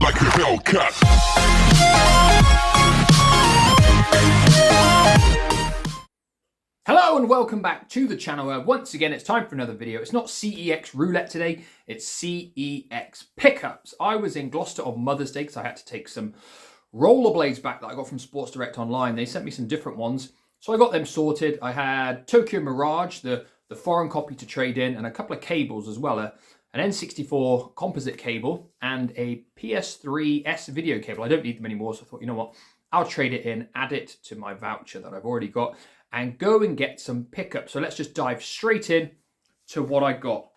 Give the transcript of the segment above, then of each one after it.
like a Hellcat. Hello and welcome back to the channel where once again it's time for another video. It's not CEX roulette today, it's CEX Pickups. I was in Gloucester on Mother's Day because I had to take some rollerblades back that I got from Sports Direct Online. They sent me some different ones, so I got them sorted. I had Tokyo Mirage, the foreign copy to trade in, and a couple of cables as well, an N64 composite cable and a PS3S video cable. I don't need them anymore, so I thought, you know what, I'll trade it in, add it to my voucher that I've already got, and go and get some pickups. So let's just dive straight in to what I got.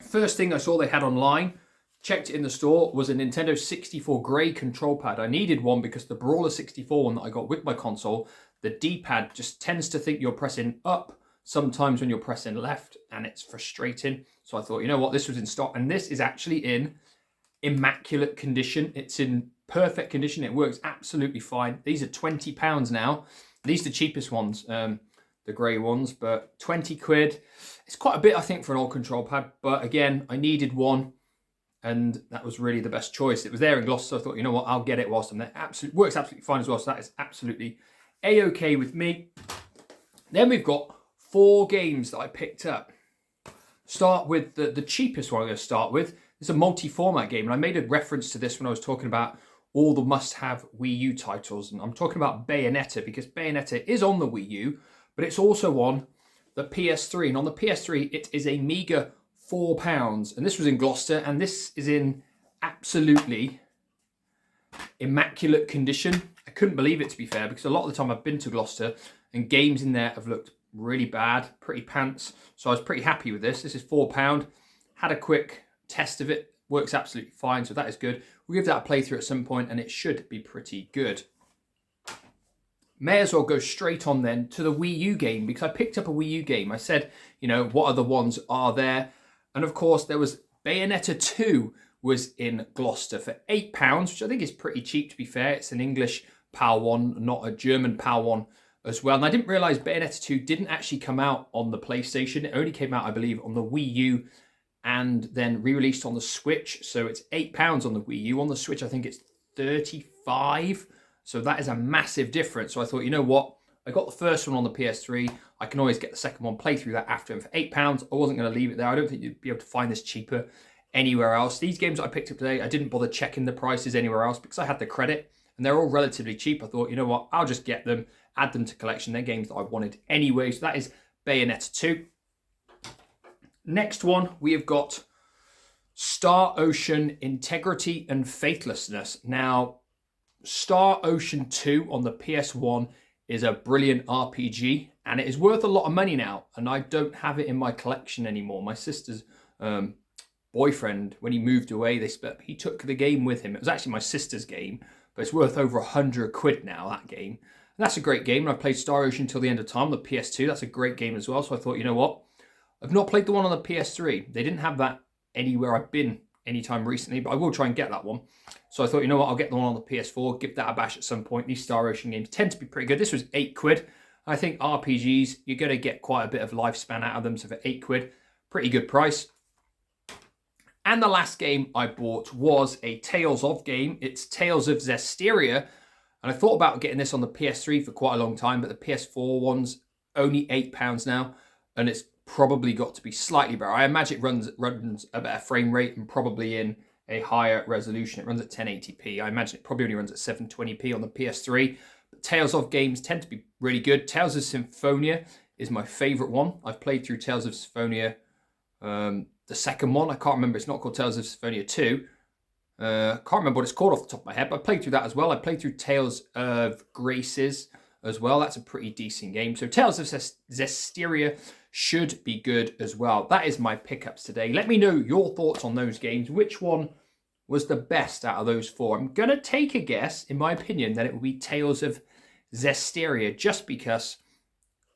First thing I saw they had online, checked it in the store, was a Nintendo 64 grey control pad. I needed one because the Brawler 64 one that I got with my console, the D-pad just tends to think you're pressing up sometimes when you're pressing left, and it's frustrating. So I thought, you know what, this was in stock, and this is actually in immaculate condition. It's in perfect condition. It works absolutely fine. These are £20 now. These are the cheapest ones, the grey ones, but 20 quid. It's quite a bit, I think, for an old control pad. But again, I needed one, and that was really the best choice. It was there in Gloucester, so I thought, you know what, I'll get it whilst I'm there. Works absolutely fine as well, so that is absolutely A-okay with me. Then we've got 4 games that I picked up. Start with the cheapest one I'm going to start with. It's a multi-format game, and I made a reference to this when I was talking about all the must-have Wii U titles, and I'm talking about Bayonetta because Bayonetta is on the Wii U, but it's also on the PS3, and on the PS3 it is a meager £4, and this was in Gloucester, and this is in absolutely immaculate condition. I couldn't believe it, to be fair, because a lot of the time I've been to Gloucester and games in there have looked really bad, pretty pants, so I was pretty happy with this. This is £4, had a quick test of it, works absolutely fine, so that is good. We'll give that a playthrough at some point and it should be pretty good. May as well go straight on then to the Wii U game, because I picked up a Wii U game. I said, you know, what other ones are there? And of course there was Bayonetta 2 was in Gloucester for £8, which I think is pretty cheap, to be fair. It's an English PAL 1, not a German PAL 1 as well. And I didn't realise Bayonetta 2 didn't actually come out on the PlayStation. It only came out, I believe, on the Wii U and then re-released on the Switch. So it's £8 on the Wii U. On the Switch, I think it's 35. So that is a massive difference. So I thought, you know what? I got the first one on the PS3. I can always get the second one, play through that after. And for £8, I wasn't going to leave it there. I don't think you'd be able to find this cheaper anywhere else. These games that I picked up today, I didn't bother checking the prices anywhere else because I had the credit and they're all relatively cheap. I thought, you know what? I'll just get them, add them to collection. They're games that I wanted anyway. So that is Bayonetta 2. Next one, we have got Star Ocean Integrity and Faithlessness. Now, Star Ocean 2 on the PS1 is a brilliant RPG, and it is worth a lot of money now, and I don't have it in my collection anymore. My sister's boyfriend, when he moved away, he took the game with him. It was actually my sister's game, but it's worth over 100 quid now, that game. And that's a great game, and I played Star Ocean till the end of time on the PS2. That's a great game as well, so I thought, you know what? I've not played the one on the PS3. They didn't have that anywhere I've been anytime recently, but I will try and get that one. So I thought, you know what, I'll get the one on the PS4, give that a bash at some point. These Star Ocean games tend to be pretty good. This was 8 quid. I think RPGs, you're going to get quite a bit of lifespan out of them. So for 8 quid, pretty good price. And the last game I bought was a Tales of game. It's Tales of Zestiria. And I thought about getting this on the PS3 for quite a long time, but the PS4 one's only £8 now. And it's probably got to be slightly better. I imagine it runs a better frame rate and probably in a higher resolution. It runs at 1080p. I imagine it probably only runs at 720p on the PS3. But Tales of games tend to be really good. Tales of Symphonia is my favourite one. I've played through Tales of Symphonia, the second one. I can't remember. It's not called Tales of Symphonia 2. Can't remember what it's called off the top of my head, but I played through that as well. I played through Tales of Graces as well. That's a pretty decent game. So Tales of Zestiria should be good as well. That is my pickups today. Let me know your thoughts on those games. Which one was the best out of those 4? I'm going to take a guess, in my opinion, that it will be Tales of Zestiria, just because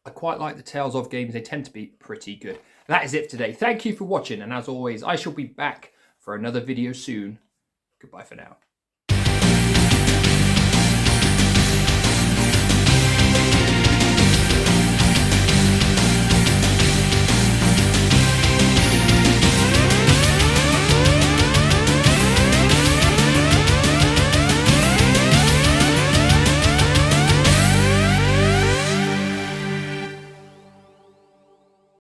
I quite like the Tales of games. They tend to be pretty good. That is it today. Thank you for watching, and as always, I shall be back for another video soon. Goodbye for now.